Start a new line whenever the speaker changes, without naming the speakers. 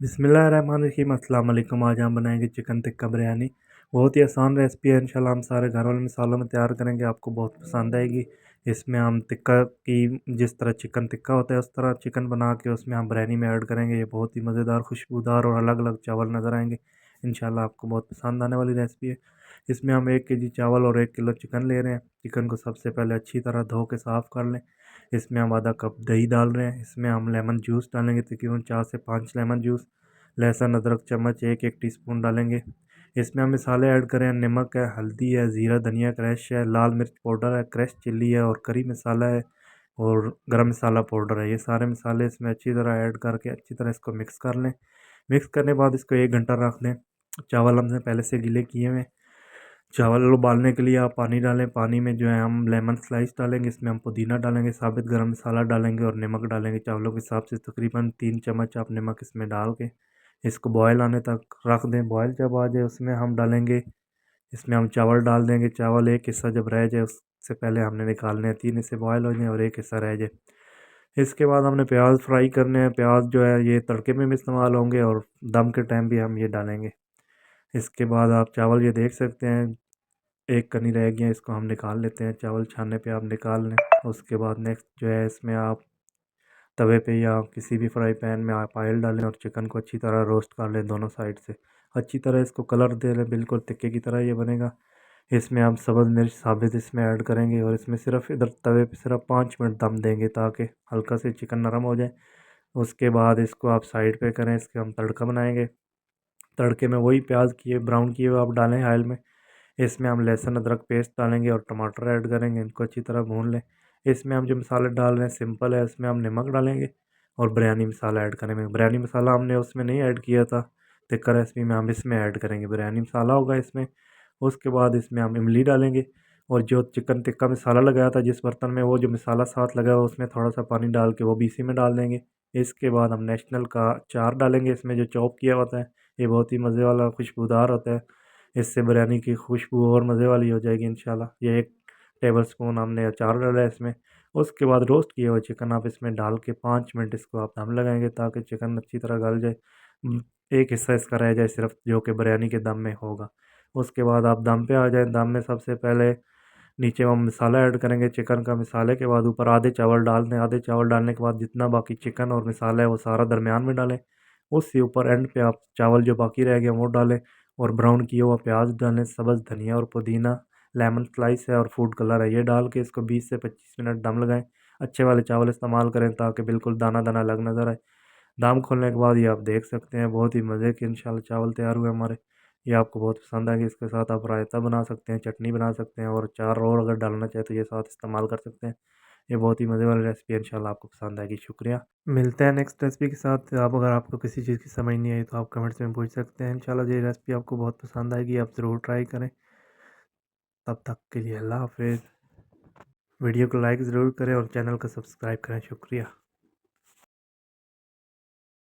बिस्मिल्लाहिर्रहमानिर्रहीम। अस्सलाम वालेकुम। आज हम बनाएंगे चिकन टिक्का बिरयानी। बहुत ही आसान रेसिपी है। इंशाल्लाह हम सारे घर वाले मसालों में तैयार करेंगे, आपको बहुत पसंद आएगी। इसमें हम टिक्का की जिस तरह चिकन टिक्का होता है उस तरह चिकन बना के उसमें हम बिरयानी में ऐड करेंगे। ये बहुत ही मज़ेदार, खुशबूदार और अलग अलग चावल नज़र आएंगे। इंशाल्लाह आपको बहुत पसंद आने वाली रेसिपी है। इसमें हम 1 kg चावल और 1 किलो चिकन ले रहे हैं। चिकन को सबसे पहले अच्छी तरह धो के साफ़ कर लें। इसमें हम आधा कप दही डाल रहे हैं। इसमें हम लेमन जूस डालेंगे, तकरीबन 4 से 5 लेमन जूस। लहसुन अदरक चम्मच 1 1 टीस्पून डालेंगे। इसमें हम मसाले ऐड करें, नमक है, हल्दी है, ज़ीरा धनिया क्रश है, लाल मिर्च पाउडर है, क्रश चिल्ली है और करी मसाला है और गरम मसाला पाउडर है। ये सारे मसाले इसमें अच्छी तरह ऐड करके अच्छी तरह इसको मिक्स कर लें। मिक्स करने के बाद इसको 1 घंटा रख दें। चावल हमने पहले से गीले किए हुए। चावल उबालने के लिए आप पानी डालें। पानी में जो है हम लेमन स्लाइस डालेंगे, इसमें हम पुदीना डालेंगे, साबित गरम मसाला डालेंगे और नमक डालेंगे। चावलों के हिसाब से तकरीबन 3 चम्मच आप नमक इसमें डाल के इसको बॉयल आने तक रख दें। बॉयल जब आ जाए उसमें हम डालेंगे, इसमें हम चावल डाल देंगे। चावल एक हिस्सा जब रह जाए उससे पहले हमने निकालने हैं, 3 हिस्से बॉयल हो जाए और एक हिस्सा रह जाए। इसके बाद हमने प्याज फ्राई करने हैं। प्याज जो है ये तड़के में भी इस्तेमाल होंगे और दम के टाइम भी हम ये डालेंगे। इसके बाद आप चावल ये देख सकते हैं, एक कनी रह गया, इसको हम निकाल लेते हैं। चावल छानने पे आप निकाल लें। उसके बाद नेक्स्ट जो है इसमें आप तवे पे या किसी भी फ्राई पैन में आप ऑयल डालें और चिकन को अच्छी तरह रोस्ट कर लें दोनों साइड से। अच्छी तरह इसको कलर दे लें, बिल्कुल टिक्के की तरह ये बनेगा। इसमें आप सब्ज़ मिर्च साबित इसमें ऐड करेंगे और इसमें सिर्फ इधर तवे पे सिर्फ 5 मिनट दम देंगे ताकि हल्का से चिकन नरम हो जाए। उसके बाद इसको आप साइड पे करें, इसके हम तड़का बनाएंगे। तड़के में वही प्याज किए ब्राउन किए हुए आप डालें ऑयल में। इसमें हम लहसुन अदरक पेस्ट डालेंगे और टमाटर ऐड करेंगे, इनको अच्छी तरह भून लें। इसमें हम जो मसाले डाल रहे हैं सिंपल है, इसमें हम नमक डालेंगे और बिरयानी मसाला ऐड करेंगे। बिरयानी मसाला हमने उसमें नहीं ऐड किया था, टिक्का रेसिपी में हम इसमें ऐड करेंगे, बिरयानी मसाला होगा इसमें। उसके बाद इसमें हम इमली डालेंगे और जो चिकन टिक्का मसाला लगाया था जिस बर्तन में, वो जो मसाला साथ लगा हुआ उसमें थोड़ा सा पानी डाल के वो भी इसी में डाल देंगे। इसके बाद हम नेशनल का अचार डालेंगे इसमें, जो चॉप किया होता है। ये बहुत ही मज़े वाला खुशबूदार होता है, इससे बिरयानी की खुशबू और मज़े वाली हो जाएगी इंशाल्लाह। ये 1 टेबल स्पून हमने अचार डाला है इसमें। उसके बाद रोस्ट किया हुआ चिकन आप इसमें डाल के 5 मिनट इसको आप दम लगाएंगे ताकि चिकन अच्छी तरह गल जाए। एक हिस्सा इसका रह जाए सिर्फ, जो कि बिरयानी के दम में होगा। उसके बाद आप दम पे आ जाए। दम में सबसे पहले नीचे हम मसाला ऐड करेंगे चिकन का। मसाले के बाद ऊपर आधे चावल डाल दें। आधे चावल डालने के बाद जितना बाकी चिकन और मसाला है वो सारा दरमियान में डालें। उससे ऊपर एंड पे आप चावल जो बाकी रह गया वो डालें और ब्राउन किया हुआ प्याज डालें, सब्ज़ धनिया और पुदीना, लेमन स्लाइस है और फूड कलर है, ये डाल के इसको 20 से 25 मिनट दम लगाएं। अच्छे वाले चावल इस्तेमाल करें ताकि बिल्कुल दाना दाना लग नज़र आए। दम खोलने के बाद ये आप देख सकते हैं बहुत ही मज़े के इंशाल्लाह चावल तैयार हुए हमारे। ये आपको बहुत पसंद आएंगे। इसके साथ आप रायता बना सकते हैं, चटनी बना सकते हैं और अचार और अगर डालना चाहे तो ये साथ इस्तेमाल कर सकते हैं। ये बहुत ही मज़े वाली रेसिपी है, इंशाल्लाह आपको पसंद आएगी। शुक्रिया। मिलते हैं नेक्स्ट रेसिपी के साथ। आप अगर आपको किसी चीज़ की समझ नहीं आई तो आप कमेंट्स में पूछ सकते हैं। इंशाल्लाह ये रेसिपी आपको बहुत पसंद आएगी, आप ज़रूर ट्राई करें। तब तक के लिए अल्लाह हाफ़िज़। वीडियो को लाइक ज़रूर करें और चैनल को सब्सक्राइब करें। शुक्रिया।